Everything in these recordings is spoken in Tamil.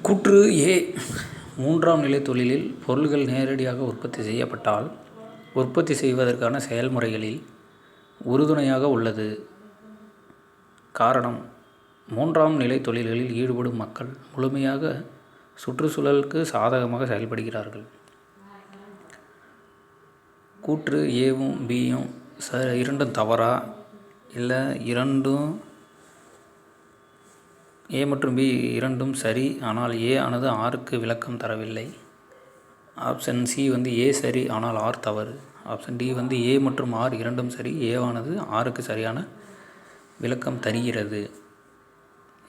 கூற்று ஏ. மூன்றாம் நிலை தொழிலில் பொருள்கள் நேரடியாக உற்பத்தி செய்யப்பட்டால் உற்பத்தி செய்வதற்கான செயல்முறைகளில் உறுதுணையாக உள்ளது. காரணம், மூன்றாம் நிலை தொழில்களில் ஈடுபடும் மக்கள் முழுமையாக சுற்றுச்சூழலுக்கு சாதகமாக செயல்படுகிறார்கள். கூற்று ஏவும் பியும் இரண்டும் தவறா, இல்லை ஏ மற்றும் பி இரண்டும் சரி, ஆனால் ஏ ஆனது ஆருக்கு விளக்கம் தரவில்லை. ஆப்ஷன் சி ஏ சரி, ஆனால் ஆர் தவறு. ஆப்ஷன் டி ஏ மற்றும் ஆர் இரண்டும் சரி, ஏவானது ஆருக்கு சரியான விளக்கம் தருகிறது.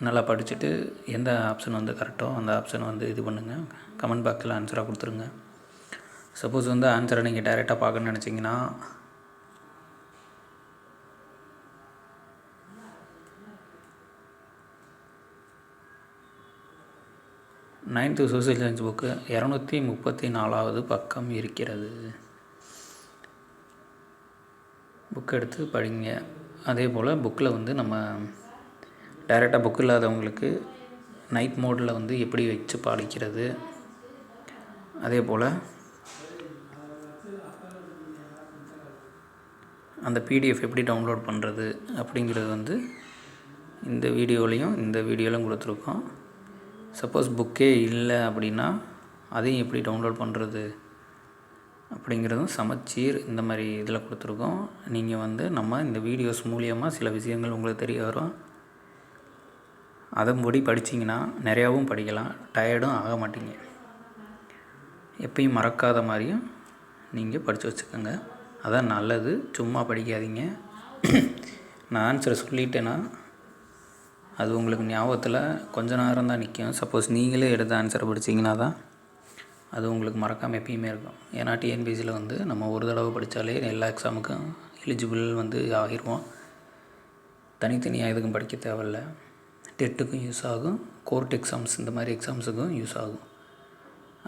நல்லா படிச்சுட்டு எந்த ஆப்ஷன் கரெக்டோ அந்த ஆப்ஷன் இது பண்ணுங்கள். கமெண்ட் பாக்ஸில் ஆன்சராக கொடுத்துருங்க. சப்போஸ் ஆன்சரை நீங்கள் டைரெக்டாக பார்க்கணுன்னு நினச்சிங்கன்னா 9th சோசியல் சயின்ஸ் புக்கு 234வது பக்கம் இருக்கிறது. புக் எடுத்து படிங்க. அதே போல் புக்கில் நம்ம டைரெக்டாக புக் இல்லாதவங்களுக்கு நைட் மோடில் எப்படி வச்சு படிக்கிறது, அதே போல் அந்த பிடிஎஃப் எப்படி டவுன்லோட் பண்ணுறது அப்படிங்கிறது இந்த வீடியோலையும் கொடுத்துருக்கோம். சப்போஸ் புக்கே இல்லை அப்படின்னா அதையும் எப்படி டவுன்லோட் பண்ணுறது அப்படிங்கிறதும் சமச்சீர் இந்த மாதிரி இதில் கொடுத்துருக்கோம். நீங்கள் நம்ம இந்த வீடியோஸ் மூலியமாக சில விஷயங்கள் உங்களுக்கு தெரிய வரும். அதன்படி படிச்சிங்கன்னா நிறையாவும் படிக்கலாம், டயர்டும் ஆக மாட்டீங்க. எப்பயும் மறக்காத மாதிரியும் நீங்கள் படித்து வச்சுக்கோங்க, அதான் நல்லது. சும்மா படிக்காதீங்க. நான் ஆன்சரை சொல்லிட்டேன்னா அது உங்களுக்கு ஞாபகத்தில் கொஞ்ச நேரம் தான் நிற்கும். சப்போஸ் நீங்களே எடுத்த ஆன்சரை படிச்சிங்கன்னா தான் அது உங்களுக்கு மறக்காமல் எப்பயுமே இருக்கும். ஏன்னா டிஎன்பிசியில் நம்ம ஒரு தடவை படித்தாலே எல்லா எக்ஸாமுக்கும் எலிஜிபிள் ஆகிடுவோம். தனித்தனியாக எதுக்கும் படிக்க தேவையில்லை. டெட்டுக்கும் யூஸ் ஆகும், கோர்ட் எக்ஸாம்ஸ் இந்த மாதிரி எக்ஸாம்ஸுக்கும் யூஸ் ஆகும்.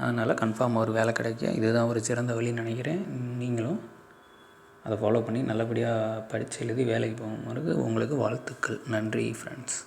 அதனால் கன்ஃபார்ம் ஒரு வேலை கிடைக்க இதுதான் ஒரு சிறந்த வழின்னு நினைக்கிறேன். நீங்களும் அதை ஃபாலோ பண்ணி நல்லபடியாக படித்து எழுதி வேலைக்கு போகும்போது உங்களுக்கு வாழ்த்துக்கள். நன்றி ஃப்ரெண்ட்ஸ்.